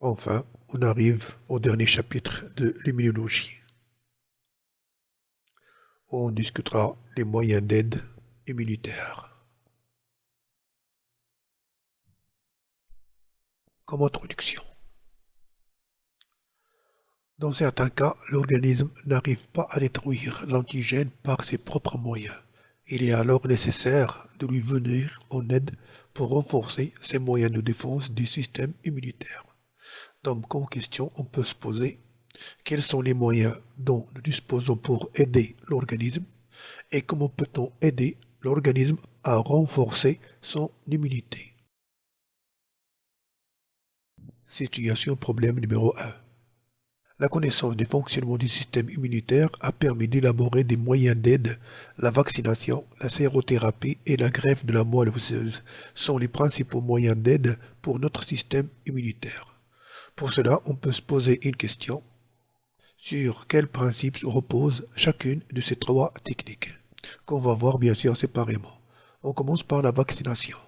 Enfin, on arrive au dernier chapitre de l'immunologie, où on discutera les moyens d'aide immunitaire. Comme introduction, dans certains cas, l'organisme n'arrive pas à détruire l'antigène par ses propres moyens. Il est alors nécessaire de lui venir en aide pour renforcer ses moyens de défense du système immunitaire. Donc, comme question, on peut se poser quels sont les moyens dont nous disposons pour aider l'organisme et comment peut-on aider l'organisme à renforcer son immunité. Situation problème numéro 1. La connaissance des fonctionnements du système immunitaire a permis d'élaborer des moyens d'aide. La vaccination, la sérothérapie et la greffe de la moelle osseuse sont les principaux moyens d'aide pour notre système immunitaire. Pour cela, on peut se poser une question. Sur quels principes repose chacune de ces trois techniques, qu'on va voir bien sûr séparément. On commence par la vaccination.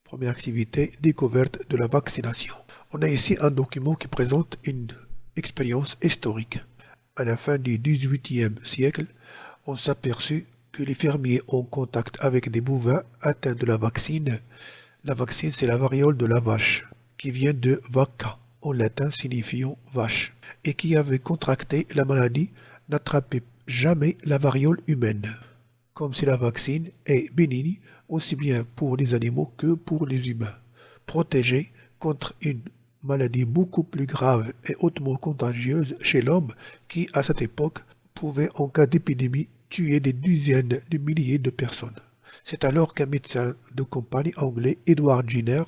Première activité, découverte de la vaccination. On a ici un document qui présente une expérience historique. À la fin du XVIIIe siècle, on s'aperçut que les fermiers en contact avec des bovins atteints de la vaccine, c'est la variole de la vache, qui vient de vacca, en latin signifiant vache, et qui avaient contracté la maladie n'attrapaient jamais la variole humaine. Comme si la vaccine est bénigne aussi bien pour les animaux que pour les humains, protégée contre une maladie beaucoup plus grave et hautement contagieuse chez l'homme qui, à cette époque, pouvait en cas d'épidémie tuer des dizaines de milliers de personnes. C'est alors qu'un médecin de campagne anglais, Edward Jenner,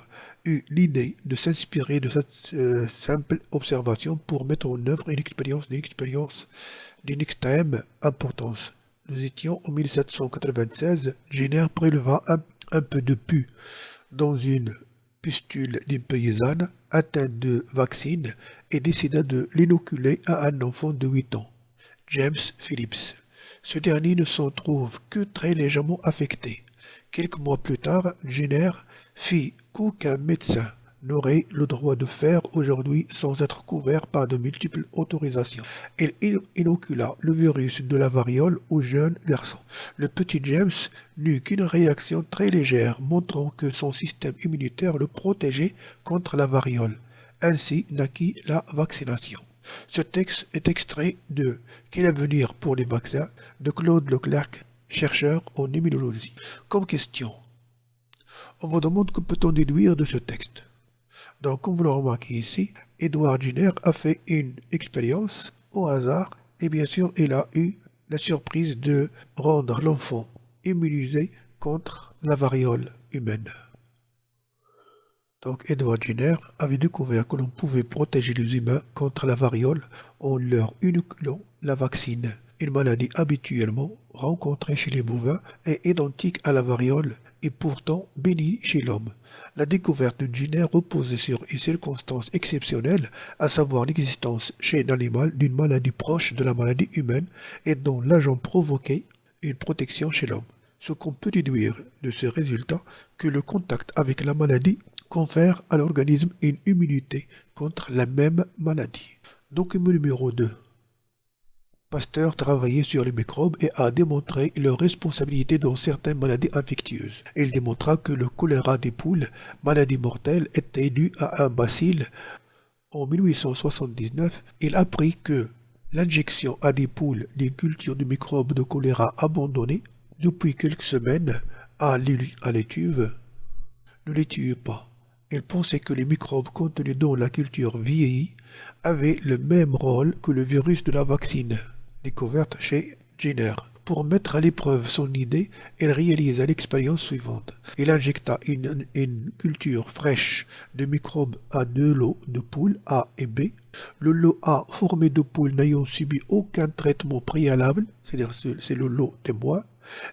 eut l'idée de s'inspirer de cette simple observation pour mettre en œuvre une expérience d'une extrême importance. Nous étions en 1796, Jenner préleva un peu de pus dans une pustule d'une paysanne atteinte de vaccine et décida de l'inoculer à un enfant de 8 ans, James Phillips. Ce dernier ne s'en trouve que très légèrement affecté. Quelques mois plus tard, Jenner fit qu'aucun médecin n'aurait le droit de faire aujourd'hui sans être couvert par de multiples autorisations. Il inocula le virus de la variole au jeune garçon. Le petit James n'eut qu'une réaction très légère, montrant que son système immunitaire le protégeait contre la variole. Ainsi naquit la vaccination. Ce texte est extrait de Quel avenir pour les vaccins de Claude Leclerc, chercheur en immunologie. Comme question, on vous demande que peut-on déduire de ce texte. Donc, comme vous le remarquez ici, Edward Jenner a fait une expérience au hasard et bien sûr, il a eu la surprise de rendre l'enfant immunisé contre la variole humaine. Donc, Edward Jenner avait découvert que l'on pouvait protéger les humains contre la variole en leur inoculant la vaccine, une maladie habituellement rencontrée chez les bovins et identique à la variole et pourtant bénigne chez l'homme. La découverte de Jenner reposait sur une circonstance exceptionnelle, à savoir l'existence chez l'animal d'une maladie proche de la maladie humaine et dont l'agent provoquait une protection chez l'homme. Ce qu'on peut déduire de ce résultat que le contact avec la maladie confère à l'organisme une immunité contre la même maladie. Document numéro 2. Pasteur travaillait sur les microbes et a démontré leur responsabilité dans certaines maladies infectieuses. Il démontra que le choléra des poules, maladie mortelle, était dû à un bacille. En 1879, il apprit que l'injection à des poules d'une culture de microbes de choléra abandonnée depuis quelques semaines à l'étuve ne les tuait pas. Il pensait que les microbes contenus dans la culture vieillie avaient le même rôle que le virus de la vaccine, découverte chez Jenner. Pour mettre à l'épreuve son idée, il réalisa l'expérience suivante. Il injecta une culture fraîche de microbes à deux lots de poules A et B. Le lot A formé de poules n'ayant subi aucun traitement préalable, c'est-à-dire c'est le lot témoin,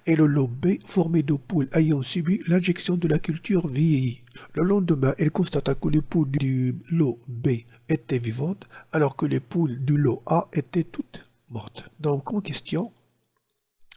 et le lot B formé de poules ayant subi l'injection de la culture vieillie. Le lendemain, il constata que les poules du lot B étaient vivantes, alors que les poules du lot A étaient toutes mortes. Donc, en question,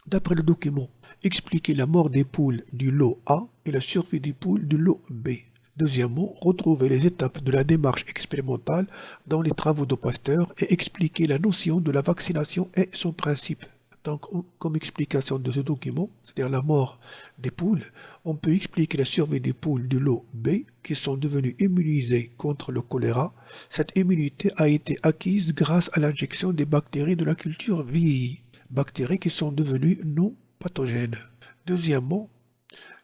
D'après le document, expliquer la mort des poules du lot A et la survie des poules du lot B. Deuxièmement, retrouver les étapes de la démarche expérimentale dans les travaux de Pasteur et expliquer la notion de la vaccination et son principe. Donc, comme explication de ce document, c'est-à-dire la mort des poules, on peut expliquer la survie des poules du lot B qui sont devenues immunisées contre le choléra. Cette immunité a été acquise grâce à l'injection des bactéries de la culture vieillie, bactéries qui sont devenues non pathogènes. Deuxièmement,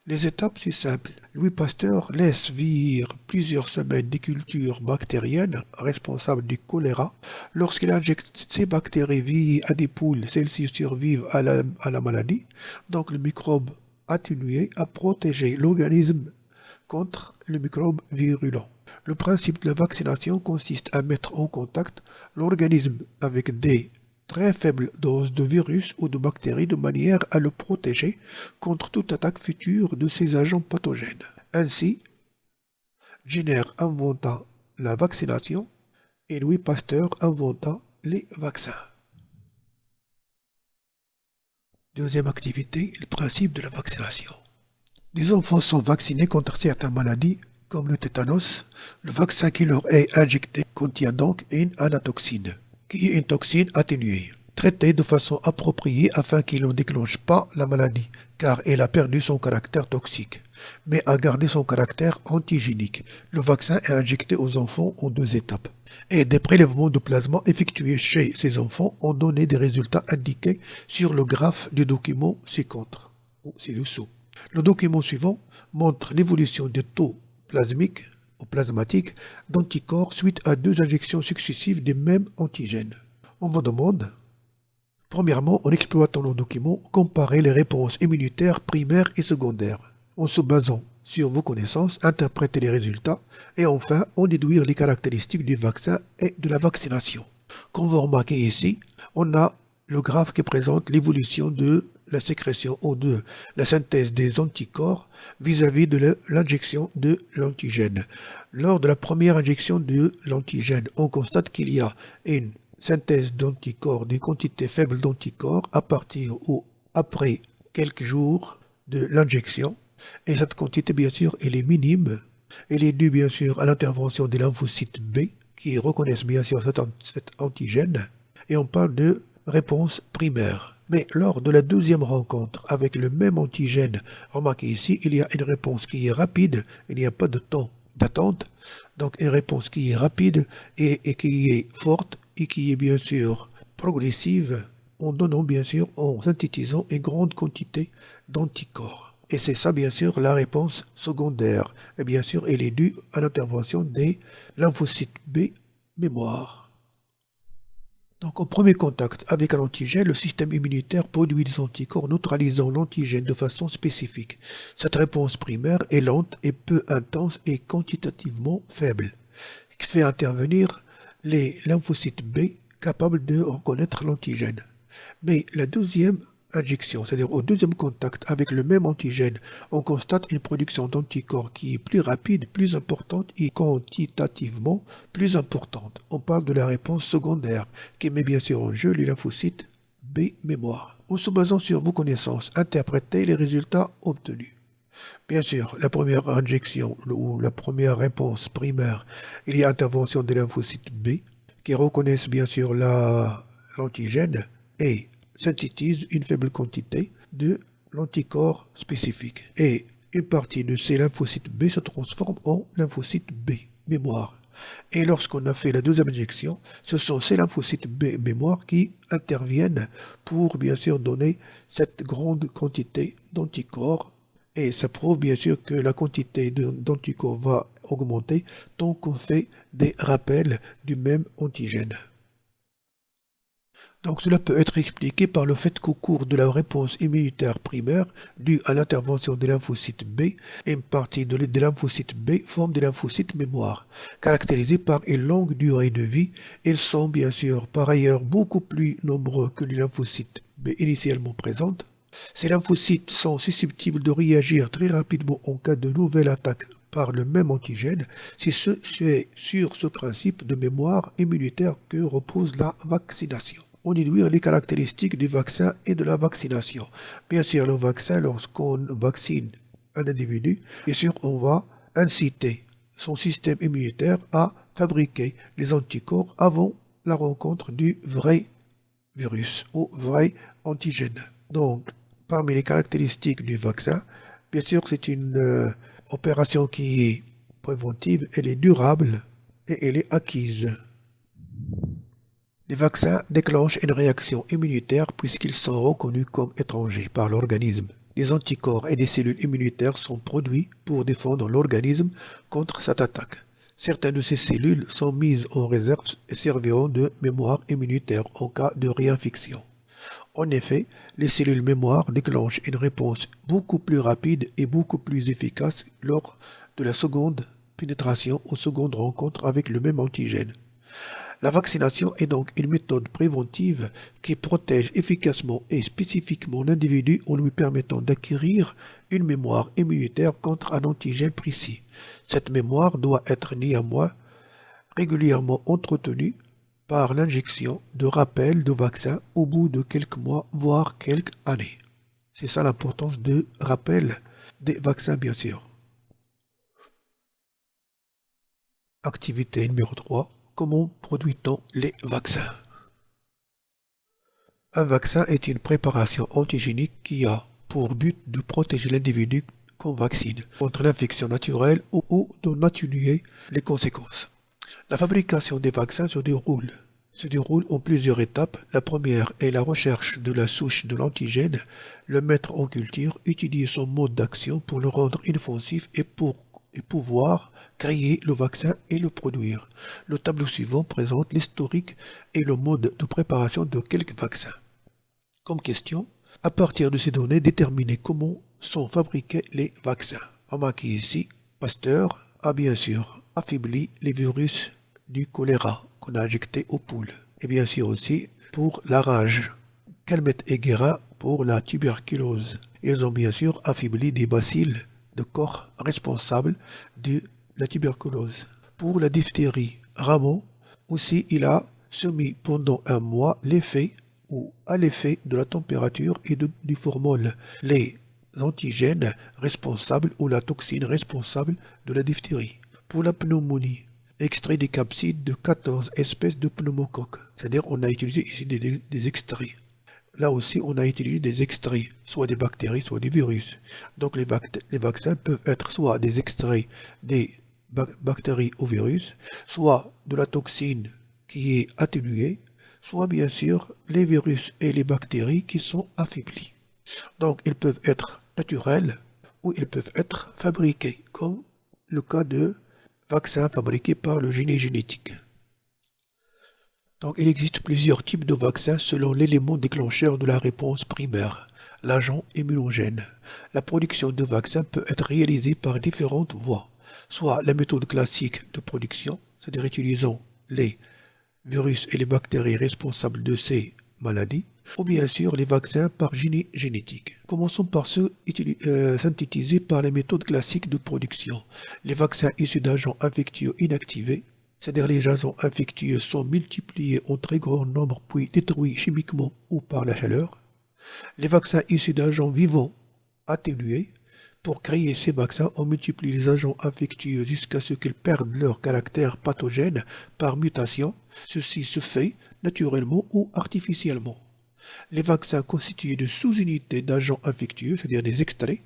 les étapes, c'est simple. Louis Pasteur laisse vieillir plusieurs semaines des cultures bactériennes responsables du choléra. Lorsqu'il injecte ces bactéries vieillies à des poules, celles-ci survivent à la maladie. Donc le microbe atténué a protégé l'organisme contre le microbe virulent. Le principe de la vaccination consiste à mettre en contact l'organisme avec des très faible dose de virus ou de bactéries de manière à le protéger contre toute attaque future de ces agents pathogènes. Ainsi, Jenner inventa la vaccination et Louis Pasteur inventa les vaccins. Deuxième activité, le principe de la vaccination. Les enfants sont vaccinés contre certaines maladies comme le tétanos. Le vaccin qui leur est injecté contient donc une anatoxine, qui est une toxine atténuée, traitée de façon appropriée afin qu'il ne déclenche pas la maladie, car elle a perdu son caractère toxique, mais a gardé son caractère antigénique. Le vaccin est injecté aux enfants en 2 étapes, et des prélèvements de plasma effectués chez ces enfants ont donné des résultats indiqués sur le graphe du document ci-contre, ou ci-dessous. Le document suivant montre l'évolution des taux plasmiques ou plasmatiques d'anticorps suite à 2 injections successives des mêmes antigènes. On vous demande, premièrement, en exploitant le document, comparer les réponses immunitaires primaires et secondaires. En se basant sur vos connaissances, interpréter les résultats et enfin en déduire les caractéristiques du vaccin et de la vaccination. Comme vous remarquez ici, on a le graphe qui présente l'évolution de la sécrétion ou de la synthèse des anticorps vis-à-vis de l'injection de l'antigène. Lors de la première injection de l'antigène, on constate qu'il y a une synthèse d'anticorps, d'une quantité faible d'anticorps à partir ou après quelques jours de l'injection. Et cette quantité, bien sûr, elle est minime. Elle est due, bien sûr, à l'intervention des lymphocytes B qui reconnaissent, bien sûr, cet antigène. Et on parle de réponse primaire. Mais lors de la deuxième rencontre avec le même antigène, remarquez ici, il y a une réponse qui est rapide, il n'y a pas de temps d'attente. Donc une réponse qui est rapide et qui est forte et qui est bien sûr progressive en donnant bien sûr, en synthétisant une grande quantité d'anticorps. Et c'est ça bien sûr la réponse secondaire. Et bien sûr, elle est due à l'intervention des lymphocytes B mémoire. Donc au premier contact avec un antigène, le système immunitaire produit des anticorps neutralisant l'antigène de façon spécifique. Cette réponse primaire est lente et peu intense et quantitativement faible, qui fait intervenir les lymphocytes B capables de reconnaître l'antigène. Mais la deuxième injection, c'est-à-dire au deuxième contact avec le même antigène, on constate une production d'anticorps qui est plus rapide, plus importante et quantitativement plus importante. On parle de la réponse secondaire qui met bien sûr en jeu les lymphocytes B mémoire. En se basant sur vos connaissances, interprétez les résultats obtenus. Bien sûr, la première injection ou la première réponse primaire, il y a intervention des lymphocytes B qui reconnaissent bien sûr l'antigène et synthétise une faible quantité de l'anticorps spécifique. Et une partie de ces lymphocytes B se transforme en lymphocytes B mémoire. Et lorsqu'on a fait la deuxième injection, ce sont ces lymphocytes B mémoire qui interviennent pour bien sûr donner cette grande quantité d'anticorps. Et ça prouve bien sûr que la quantité d'anticorps va augmenter tant qu'on fait des rappels du même antigène. Donc cela peut être expliqué par le fait qu'au cours de la réponse immunitaire primaire, due à l'intervention des lymphocytes B, une partie des lymphocytes B forme des lymphocytes mémoire, caractérisés par une longue durée de vie. Ils sont bien sûr par ailleurs beaucoup plus nombreux que les lymphocytes B initialement présents. Ces lymphocytes sont susceptibles de réagir très rapidement en cas de nouvelle attaque par le même antigène. C'est sur ce principe de mémoire immunitaire que repose la vaccination. on déduire les caractéristiques du vaccin et de la vaccination. Bien sûr, le vaccin, lorsqu'on vaccine un individu, bien sûr, on va inciter son système immunitaire à fabriquer les anticorps avant la rencontre du vrai virus ou vrai antigène. Donc, parmi les caractéristiques du vaccin, bien sûr, c'est une opération qui est préventive, elle est durable et elle est acquise. Les vaccins déclenchent une réaction immunitaire puisqu'ils sont reconnus comme étrangers par l'organisme. Des anticorps et des cellules immunitaires sont produits pour défendre l'organisme contre cette attaque. Certaines de ces cellules sont mises en réserve et serviront de mémoire immunitaire en cas de réinfection. En effet, les cellules mémoire déclenchent une réponse beaucoup plus rapide et beaucoup plus efficace lors de la seconde pénétration ou seconde rencontre avec le même antigène. La vaccination est donc une méthode préventive qui protège efficacement et spécifiquement l'individu en lui permettant d'acquérir une mémoire immunitaire contre un antigène précis. Cette mémoire doit être néanmoins régulièrement entretenue par l'injection de rappels de vaccins au bout de quelques mois, voire quelques années. C'est ça l'importance de rappel des vaccins, bien sûr. Activité numéro 3. Comment produit-on les vaccins? Un vaccin est une préparation antigénique qui a pour but de protéger l'individu qu'on vaccine contre l'infection naturelle ou d'en atténuer les conséquences. La fabrication des vaccins se déroule en plusieurs étapes. La première est la recherche de la souche de l'antigène. Le maître en culture utilise son mode d'action pour le rendre inoffensif et pouvoir créer le vaccin et le produire. Le tableau suivant présente l'historique et le mode de préparation de quelques vaccins. Comme question, à partir de ces données, déterminer comment sont fabriqués les vaccins. Remarquez ici, Pasteur a bien sûr affaibli les virus du choléra qu'on a injecté aux poules. Et bien sûr aussi pour la rage. Calmet et Guérin pour la tuberculose. Ils ont bien sûr affaibli des bacilles de corps responsables de la tuberculose. Pour la diphtérie, Ramon aussi il a soumis pendant un mois l'effet ou à l'effet de la température et du formol, les antigènes responsables ou la toxine responsable de la diphtérie. Pour la pneumonie, extrait des capsides de 14 espèces de pneumocoques. C'est-à-dire on a utilisé ici des extraits. Là aussi, on a utilisé des extraits, soit des bactéries, soit des virus. Donc les vaccins peuvent être soit des extraits des bactéries ou virus, soit de la toxine qui est atténuée, soit bien sûr les virus et les bactéries qui sont affaiblis. Donc ils peuvent être naturels ou ils peuvent être fabriqués, comme le cas de vaccins fabriqués par le génie génétique. Donc il existe plusieurs types de vaccins selon l'élément déclencheur de la réponse primaire, l'agent immunogène. La production de vaccins peut être réalisée par différentes voies, soit la méthode classique de production, c'est-à-dire utilisant les virus et les bactéries responsables de ces maladies, ou bien sûr les vaccins par génie génétique. Commençons par ceux synthétisés par les méthodes classiques de production. Les vaccins issus d'agents infectieux inactivés, c'est-à-dire les agents infectieux sont multipliés en très grand nombre puis détruits chimiquement ou par la chaleur. Les vaccins issus d'agents vivants atténués. Pour créer ces vaccins, on multiplie les agents infectieux jusqu'à ce qu'ils perdent leur caractère pathogène par mutation. Ceci se fait naturellement ou artificiellement. Les vaccins constitués de sous-unités d'agents infectieux, c'est-à-dire des extraits.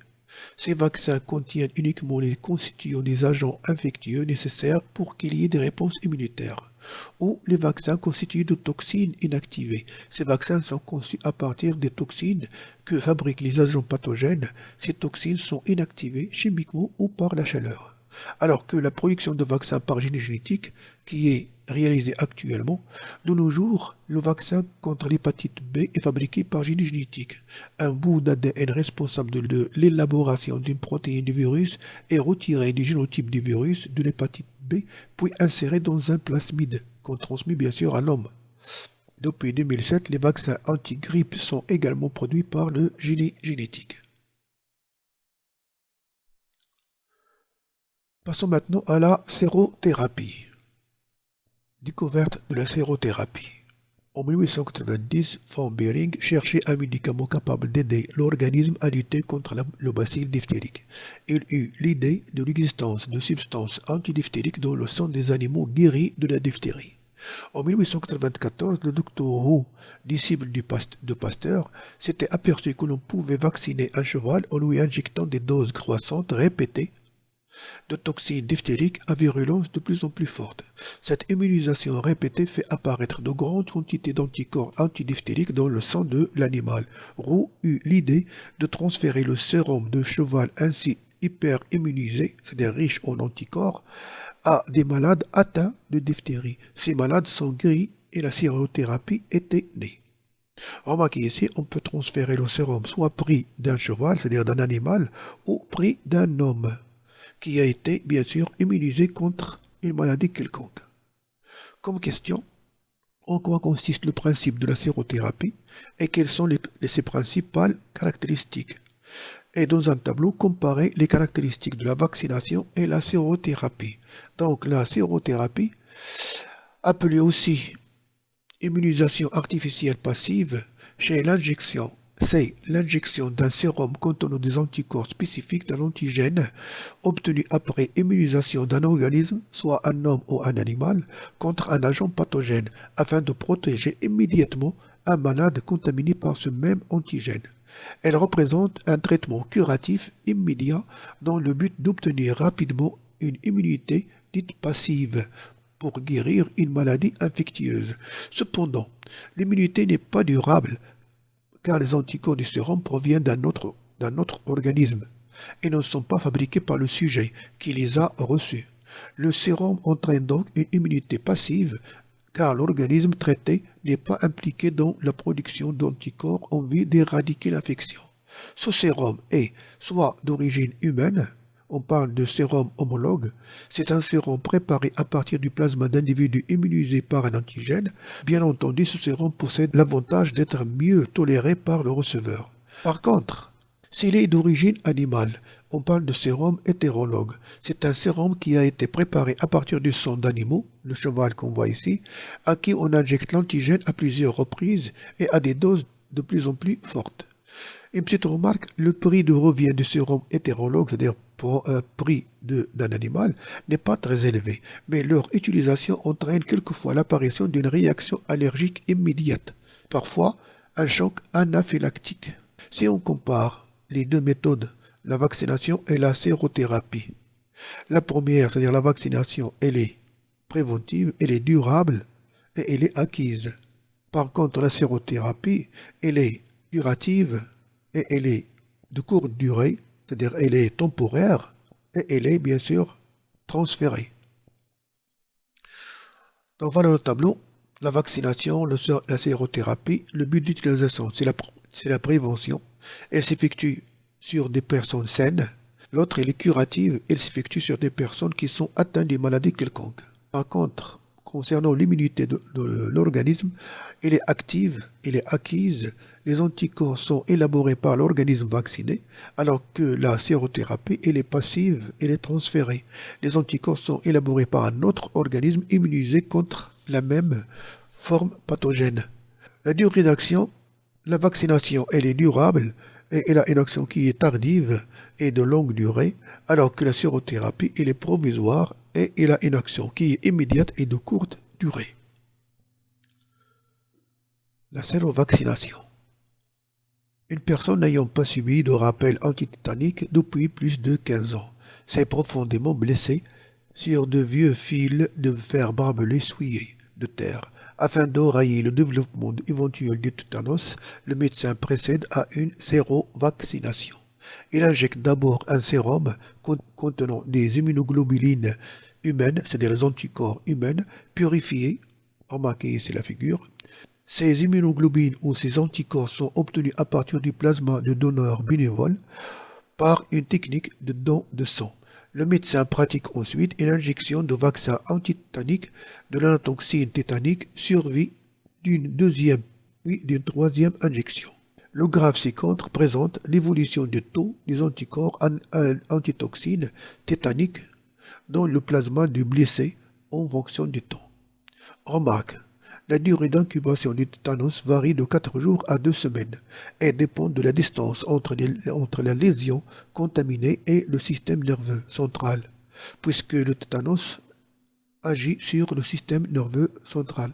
Ces vaccins contiennent uniquement les constituants des agents infectieux nécessaires pour qu'il y ait des réponses immunitaires. Ou les vaccins constitués de toxines inactivées. Ces vaccins sont conçus à partir des toxines que fabriquent les agents pathogènes. Ces toxines sont inactivées chimiquement ou par la chaleur. Alors que la production de vaccins par génie génétique, qui est réalisée actuellement, de nos jours, le vaccin contre l'hépatite B est fabriqué par génie génétique. Un bout d'ADN responsable de l'élaboration d'une protéine du virus est retiré du génotype du virus de l'hépatite B, puis inséré dans un plasmide, qu'on transmet bien sûr à l'homme. Depuis 2007, les vaccins anti-grippe sont également produits par le génie génétique. Passons maintenant à la sérothérapie. Découverte de la sérothérapie. En 1890, von Behring cherchait un médicament capable d'aider l'organisme à lutter contre le bacille diphtérique. Il eut l'idée de l'existence de substances antidiphtériques dans le sang des animaux guéris de la diphtérie. En 1894, le docteur Roux, disciple de Pasteur, s'était aperçu que l'on pouvait vacciner un cheval en lui injectant des doses croissantes répétées de toxines diphtériques à virulence de plus en plus forte. Cette immunisation répétée fait apparaître de grandes quantités d'anticorps antidiphtériques dans le sang de l'animal. Roux eut l'idée de transférer le sérum de cheval ainsi hyper-immunisé, c'est-à-dire riche en anticorps, à des malades atteints de diphtérie. Ces malades sont guéris et la sérothérapie était née. Remarquez ici, on peut transférer le sérum soit pris d'un cheval, c'est-à-dire d'un animal, ou pris d'un homme qui a été, bien sûr, immunisé contre une maladie quelconque. Comme question, en quoi consiste le principe de la sérothérapie et quelles sont ses principales caractéristiques? Et dans un tableau, comparer les caractéristiques de la vaccination et la sérothérapie. Donc la sérothérapie, appelée aussi immunisation artificielle passive, chez l'injection, c'est l'injection d'un sérum contenant des anticorps spécifiques d'un antigène obtenu après immunisation d'un organisme, soit un homme ou un animal, contre un agent pathogène, afin de protéger immédiatement un malade contaminé par ce même antigène. Elle représente un traitement curatif immédiat dans le but d'obtenir rapidement une immunité dite passive pour guérir une maladie infectieuse. Cependant, l'immunité n'est pas durable car les anticorps du sérum proviennent d'un autre organisme et ne sont pas fabriqués par le sujet qui les a reçus. Le sérum entraîne donc une immunité passive car l'organisme traité n'est pas impliqué dans la production d'anticorps en vue d'éradiquer l'infection. Ce sérum est soit d'origine humaine, on parle de sérum homologue, c'est un sérum préparé à partir du plasma d'individus immunisés par un antigène. Bien entendu, ce sérum possède l'avantage d'être mieux toléré par le receveur. Par contre, s'il est d'origine animale, on parle de sérum hétérologue. C'est un sérum qui a été préparé à partir du sang d'animaux, le cheval qu'on voit ici, à qui on injecte l'antigène à plusieurs reprises et à des doses de plus en plus fortes. Une petite remarque, le prix de revient du sérum hétérologue, c'est-à-dire pour un prix d'un animal, n'est pas très élevé, mais leur utilisation entraîne quelquefois l'apparition d'une réaction allergique immédiate, parfois un choc anaphylactique. Si on compare les deux méthodes, la vaccination et la sérothérapie, la première, c'est-à-dire la vaccination, elle est préventive, elle est durable et elle est acquise. Par contre, la sérothérapie, elle est curative et elle est de courte durée, c'est-à-dire elle est temporaire et elle est bien sûr transférée. Donc voilà le tableau, la vaccination, la sérothérapie, le but d'utilisation, c'est la prévention. Elle s'effectue sur des personnes saines. L'autre, elle est curative, elle s'effectue sur des personnes qui sont atteintes d'une maladie quelconque. Par contre, concernant l'immunité de l'organisme, elle est active, elle est acquise. Les anticorps sont élaborés par l'organisme vacciné, alors que la sérothérapie, elle est passive, elle est transférée. Les anticorps sont élaborés par un autre organisme immunisé contre la même forme pathogène. La durée d'action, la vaccination, elle est durable et elle a une action qui est tardive et de longue durée, alors que la sérothérapie, elle est provisoire et elle a une action qui est immédiate et de courte durée. La sérovaccination. Une personne n'ayant pas subi de rappel antitétanique depuis plus de 15 ans s'est profondément blessée sur de vieux fils de fer barbelé souillés de terre. Afin d'enrayer le développement éventuel du tétanos, le médecin procède à une sérovaccination. Il injecte d'abord un sérum contenant des immunoglobulines humaines, c'est-à-dire les anticorps humains, purifiés. Remarquez ici la figure. Ces immunoglobulines ou ces anticorps sont obtenus à partir du plasma de donneurs bénévoles par une technique de don de sang. Le médecin pratique ensuite une injection de vaccin antitétanique de l'anatoxine tétanique suivie d'une deuxième puis d'une troisième injection. Le graphe ci-contre présente l'évolution du taux des anticorps antitoxines tétaniques dans le plasma du blessé en fonction du temps. Remarque, La durée d'incubation du tétanos varie de 4 jours à 2 semaines et dépend de la distance entre la lésion contaminée et le système nerveux central, puisque le tétanos agit sur le système nerveux central.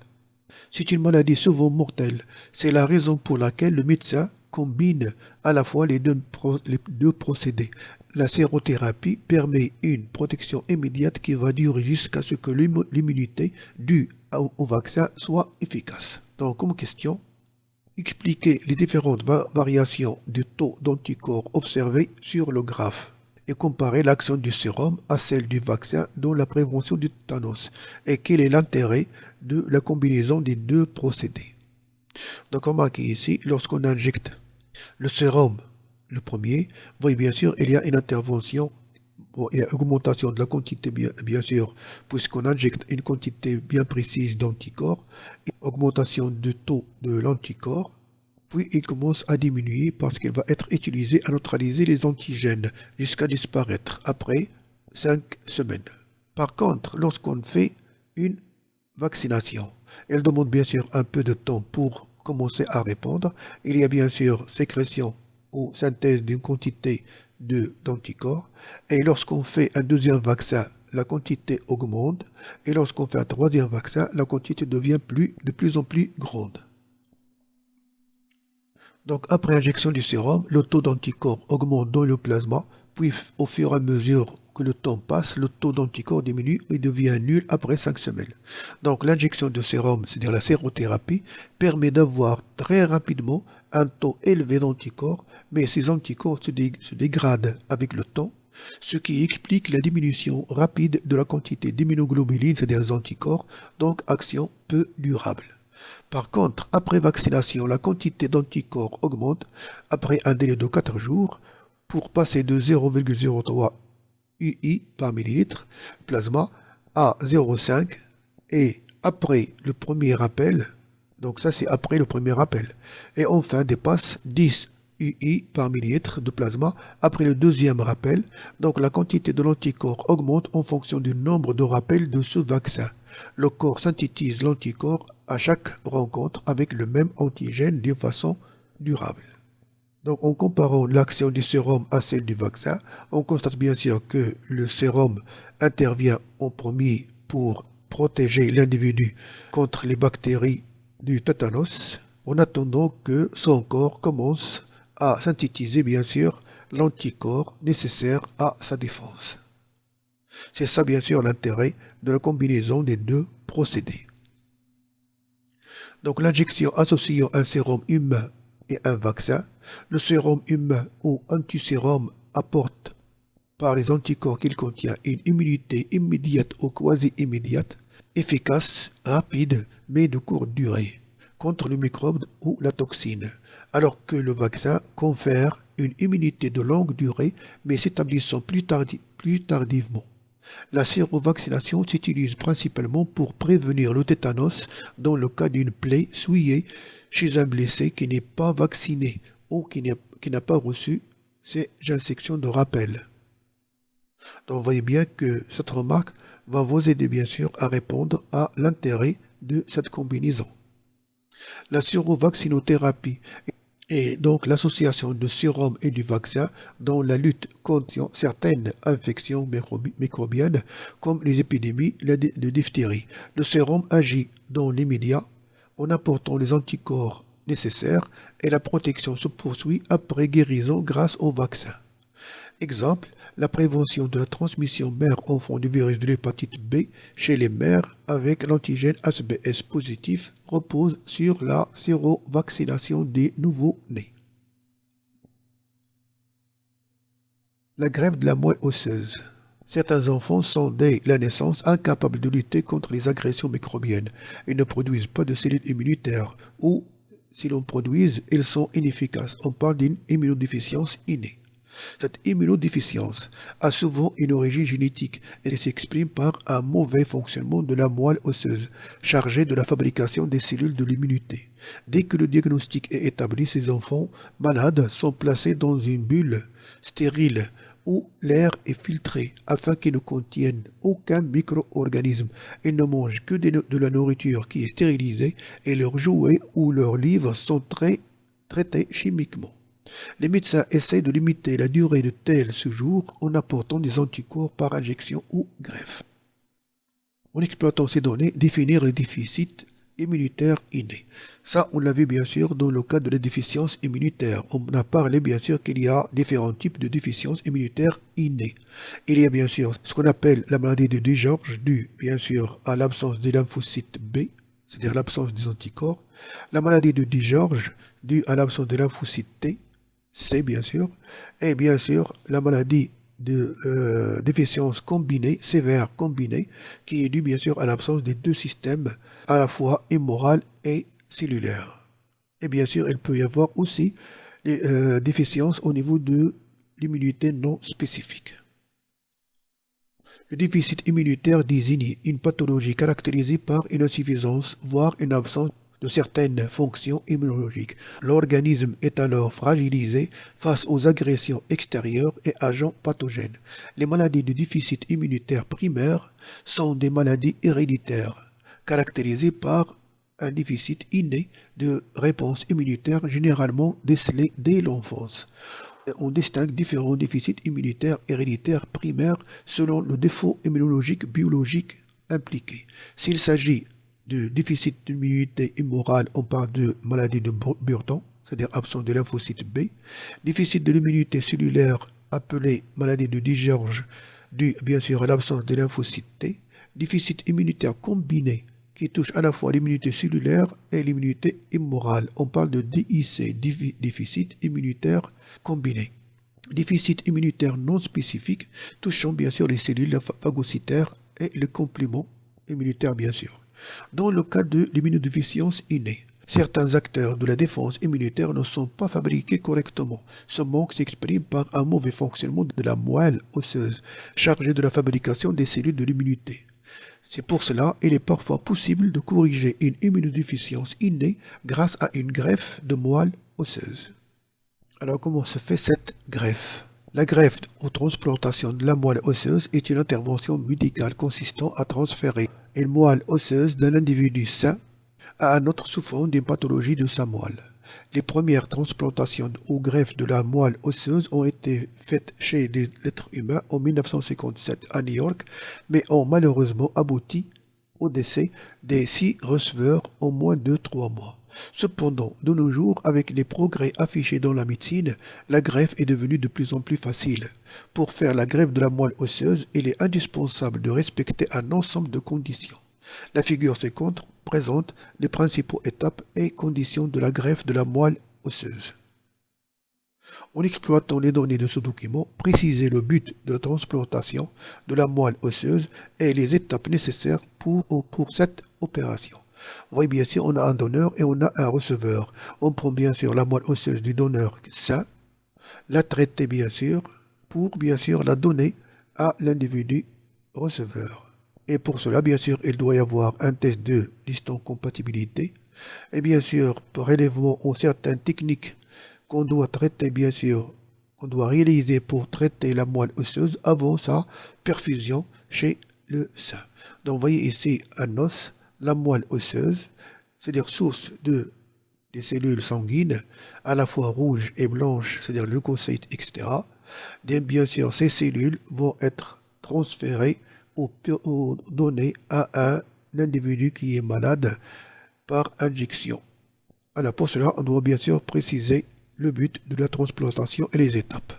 C'est une maladie souvent mortelle. C'est la raison pour laquelle le médecin combine à la fois les deux procédés. La sérothérapie permet une protection immédiate qui va durer jusqu'à ce que l'immunité due au vaccin soit efficace. Donc, comme question, expliquez les différentes variations du taux d'anticorps observés sur le graphe et comparer l'action du sérum à celle du vaccin dans la prévention du tétanos et quel est l'intérêt de la combinaison des deux procédés. Donc remarquez ici, lorsqu'on injecte le sérum, le premier, vous voyez bien sûr, il y a une intervention, il y a augmentation de la quantité bien sûr, puisqu'on injecte une quantité bien précise d'anticorps, augmentation du taux de l'anticorps, puis il commence à diminuer parce qu'il va être utilisé à neutraliser les antigènes jusqu'à disparaître après 5 semaines. Par contre, lorsqu'on fait une vaccination, elle demande bien sûr un peu de temps pour commencer à répondre. Il y a bien sûr sécrétion ou synthèse d'une quantité d'anticorps. Et lorsqu'on fait un deuxième vaccin, la quantité augmente. Et lorsqu'on fait un troisième vaccin, la quantité devient de plus en plus grande. Donc après injection du sérum, le taux d'anticorps augmente dans le plasma, puis au fur et à mesure que le temps passe, le taux d'anticorps diminue et devient nul après 5 semaines. Donc l'injection de sérum, c'est-à-dire la sérothérapie, permet d'avoir très rapidement un taux élevé d'anticorps, mais ces anticorps se dégradent avec le temps, ce qui explique la diminution rapide de la quantité d'immunoglobuline, c'est-à-dire des anticorps, donc action peu durable. Par contre, après vaccination, la quantité d'anticorps augmente après un délai de 4 jours pour passer de 0,03 UI par millilitre plasma à 0,5 et après le premier rappel, donc ça c'est après le premier rappel, et enfin dépasse 10 UI par millilitre de plasma après le deuxième rappel. Donc la quantité de l'anticorps augmente en fonction du nombre de rappels de ce vaccin. Le corps synthétise l'anticorps à chaque rencontre avec le même antigène d'une façon durable. Donc en comparant l'action du sérum à celle du vaccin, on constate bien sûr que le sérum intervient en premier pour protéger l'individu contre les bactéries du tétanos, en attendant que son corps commence à synthétiser bien sûr l'anticorps nécessaire à sa défense. C'est ça bien sûr l'intérêt de la combinaison des deux procédés. Donc l'injection associant un sérum humain et un vaccin, le sérum humain ou antisérum apporte par les anticorps qu'il contient une immunité immédiate ou quasi-immédiate, efficace, rapide, mais de courte durée, contre le microbe ou la toxine, alors que le vaccin confère une immunité de longue durée, mais s'établissant plus tardivement. La sérovaccination s'utilise principalement pour prévenir le tétanos dans le cas d'une plaie souillée chez un blessé qui n'est pas vacciné ou qui n'a pas reçu ces injections de rappel. Donc vous voyez bien que cette remarque va vous aider bien sûr à répondre à l'intérêt de cette combinaison. La sérovaccinothérapie et donc l'association du sérum et du vaccin dans la lutte contre certaines infections microbiennes comme les épidémies de diphtérie. Le sérum agit dans l'immédiat en apportant les anticorps nécessaires et la protection se poursuit après guérison grâce au vaccin. Exemple, la prévention de la transmission mère-enfant du virus de l'hépatite B chez les mères avec l'antigène HBs positif repose sur la sérovaccination des nouveau-nés. La greffe de la moelle osseuse. Certains enfants sont dès la naissance incapables de lutter contre les agressions microbiennes et ne produisent pas de cellules immunitaires ou, si l'on produise, elles sont inefficaces. On parle d'une immunodéficience innée. Cette immunodéficience a souvent une origine génétique et s'exprime par un mauvais fonctionnement de la moelle osseuse, chargée de la fabrication des cellules de l'immunité. Dès que le diagnostic est établi, ces enfants malades sont placés dans une bulle stérile où l'air est filtré afin qu'il ne contienne aucun micro-organisme. Ils ne mangent que de la nourriture qui est stérilisée et leurs jouets ou leurs livres sont traités chimiquement. Les médecins essaient de limiter la durée de tel séjour en apportant des anticorps par injection ou greffe. En exploitant ces données, définir le déficit immunitaire inné. Ça, on l'a vu bien sûr dans le cas de la déficience immunitaire. On a parlé bien sûr qu'il y a différents types de déficience immunitaire innée. Il y a bien sûr ce qu'on appelle la maladie de DiGeorge, due bien sûr à l'absence des lymphocytes B, c'est-à-dire l'absence des anticorps. La maladie de DiGeorge, due à l'absence des lymphocytes T, C bien sûr. Et bien sûr la maladie de déficience combinée, sévère combinée, qui est due bien sûr à l'absence des deux systèmes, à la fois immoral et cellulaire. Et bien sûr, il peut y avoir aussi des déficiences au niveau de l'immunité non spécifique. Le déficit immunitaire désigne une pathologie caractérisée par une insuffisance, voire une absence de certaines fonctions immunologiques. L'organisme est alors fragilisé face aux agressions extérieures et agents pathogènes. Les maladies de déficit immunitaire primaire sont des maladies héréditaires, caractérisées par un déficit inné de réponse immunitaire généralement décelé dès l'enfance. On distingue différents déficits immunitaires héréditaires primaires selon le défaut immunologique biologique impliqué. S'il s'agit de déficit d'immunité immorale, on parle de maladie de Burton, c'est-à-dire absence de lymphocyte B. Déficit de l'immunité cellulaire, appelé maladie de DiGeorge, dû bien sûr à l'absence de lymphocyte T. Déficit immunitaire combiné, qui touche à la fois l'immunité cellulaire et l'immunité immorale. On parle de DIC, déficit immunitaire combiné. Déficit immunitaire non spécifique, touchant bien sûr les cellules phagocytaires et le complément immunitaire bien sûr. Dans le cas de l'immunodéficience innée, certains acteurs de la défense immunitaire ne sont pas fabriqués correctement. Ce manque s'exprime par un mauvais fonctionnement de la moelle osseuse, chargée de la fabrication des cellules de l'immunité. C'est pour cela qu'il est parfois possible de corriger une immunodéficience innée grâce à une greffe de moelle osseuse. Alors comment se fait cette greffe? La greffe ou transplantation de la moelle osseuse est une intervention médicale consistant à transférer une moelle osseuse d'un individu sain à un autre souffrant d'une pathologie de sa moelle. Les premières transplantations ou greffes de la moelle osseuse ont été faites chez des êtres humains en 1957 à New York, mais ont malheureusement abouti au décès des 6 receveurs en moins de 3 mois. Cependant, de nos jours, avec les progrès affichés dans la médecine, la greffe est devenue de plus en plus facile. Pour faire la greffe de la moelle osseuse, il est indispensable de respecter un ensemble de conditions. La figure ci-contre présente les principaux étapes et conditions de la greffe de la moelle osseuse. En exploitant les données de ce document, précisez le but de la transplantation de la moelle osseuse et les étapes nécessaires pour cette opération. Vous voyez bien sûr, on a un donneur et on a un receveur. On prend bien sûr la moelle osseuse du donneur sain, la traiter bien sûr, pour bien sûr la donner à l'individu receveur. Et pour cela, bien sûr, il doit y avoir un test de d'histocompatibilité. Et bien sûr, prélèvement ou certaines techniques qu'on doit traiter, bien sûr, qu'on doit réaliser pour traiter la moelle osseuse avant sa perfusion chez le sein. Donc, vous voyez ici un os, la moelle osseuse, c'est-à-dire source des cellules sanguines, à la fois rouges et blanches, c'est-à-dire leucocytes, etc. Bien sûr, ces cellules vont être transférées ou données à un individu qui est malade par injection. Alors pour cela, on doit bien sûr préciser le but de la transplantation et les étapes.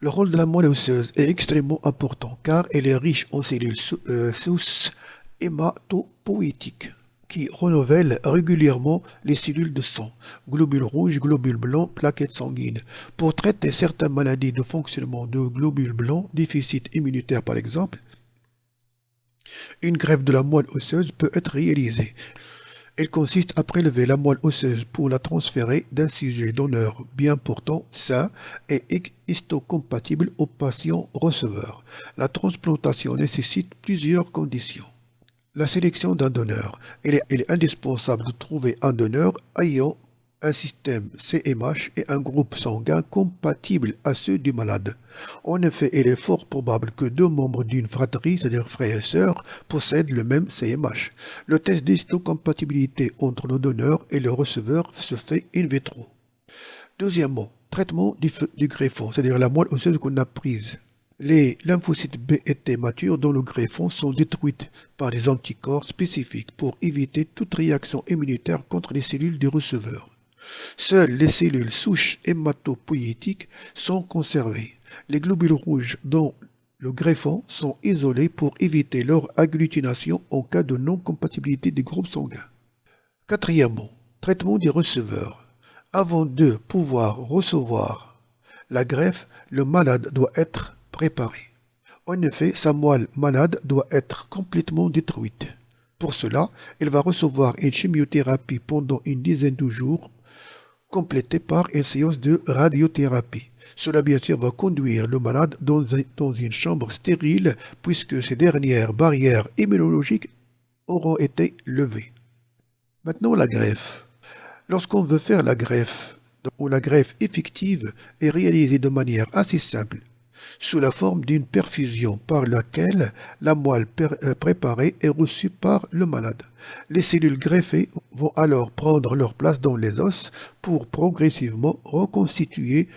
Le rôle de la moelle osseuse est extrêmement important car elle est riche en cellules sous-hématopoïétiques qui renouvellent régulièrement les cellules de sang, globules rouges, globules blancs, plaquettes sanguines. Pour traiter certaines maladies de fonctionnement de globules blancs, déficit immunitaire par exemple, une greffe de la moelle osseuse peut être réalisée. Elle consiste à prélever la moelle osseuse pour la transférer d'un sujet donneur bien portant, sain et histocompatible au patient receveur. La transplantation nécessite plusieurs conditions. La sélection d'un donneur. Il est indispensable de trouver un donneur ayant un système CMH est un groupe sanguin compatible à ceux du malade. En effet, il est fort probable que deux membres d'une fratrie, c'est-à-dire frères et sœurs, possèdent le même CMH. Le test d'histocompatibilité entre le donneur et le receveur se fait in vitro. Deuxièmement, traitement du greffon, c'est-à-dire la moelle osseuse qu'on a prise. Les lymphocytes B et T matures dans le greffon sont détruites par des anticorps spécifiques pour éviter toute réaction immunitaire contre les cellules du receveur. Seules les cellules souches hématopoïétiques sont conservées. Les globules rouges dans le greffon sont isolés pour éviter leur agglutination en cas de non-compatibilité des groupes sanguins. Quatrièmement, traitement des receveurs. Avant de pouvoir recevoir la greffe, le malade doit être préparé. En effet, sa moelle malade doit être complètement détruite. Pour cela, il va recevoir une chimiothérapie pendant une dizaine de jours, complétée par une séance de radiothérapie. Cela bien sûr va conduire le malade dans une chambre stérile puisque ces dernières barrières immunologiques auront été levées. Maintenant la greffe. Lorsqu'on veut faire la greffe, ou la greffe effective est réalisée de manière assez simple, sous la forme d'une perfusion par laquelle la moelle préparée est reçue par le malade. Les cellules greffées vont alors prendre leur place dans les os pour progressivement reconstituer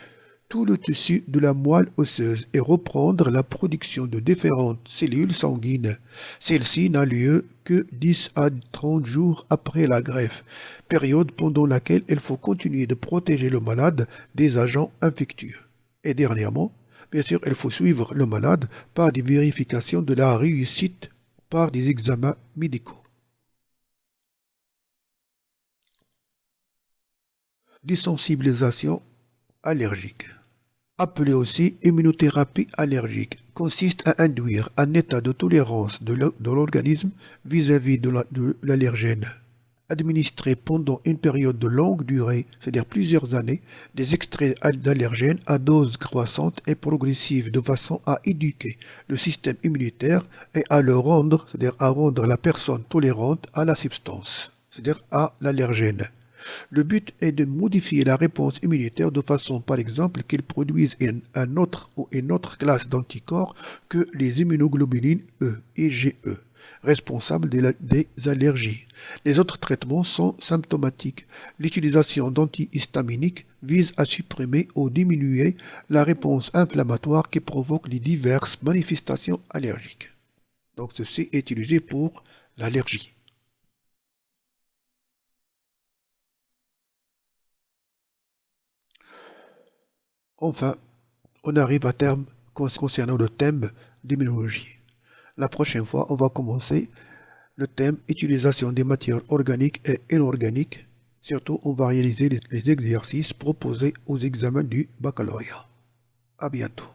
tout le tissu de la moelle osseuse et reprendre la production de différentes cellules sanguines. Celle-ci n'a lieu que 10 à 30 jours après la greffe, période pendant laquelle il faut continuer de protéger le malade des agents infectieux. Et dernièrement, bien sûr, il faut suivre le malade par des vérifications de la réussite par des examens médicaux. Désensibilisation allergique, appelée aussi immunothérapie allergique, consiste à induire un état de tolérance de l'organisme vis-à-vis de l'allergène. Administrer pendant une période de longue durée, c'est-à-dire plusieurs années, des extraits d'allergènes à dose croissante et progressive de façon à éduquer le système immunitaire et à le rendre, c'est-à-dire à rendre la personne tolérante à la substance, c'est-à-dire à l'allergène. Le but est de modifier la réponse immunitaire de façon, par exemple, qu'elle produise un autre ou une autre classe d'anticorps que les immunoglobulines E, IgE, responsables des allergies. Les autres traitements sont symptomatiques. L'utilisation d'antihistaminiques vise à supprimer ou diminuer la réponse inflammatoire qui provoque les diverses manifestations allergiques. Donc ceci est utilisé pour l'allergie. Enfin, on arrive à terme concernant le thème d'immunologie. La prochaine fois, on va commencer le thème utilisation des matières organiques et inorganiques. Surtout, on va réaliser les exercices proposés aux examens du baccalauréat. À bientôt.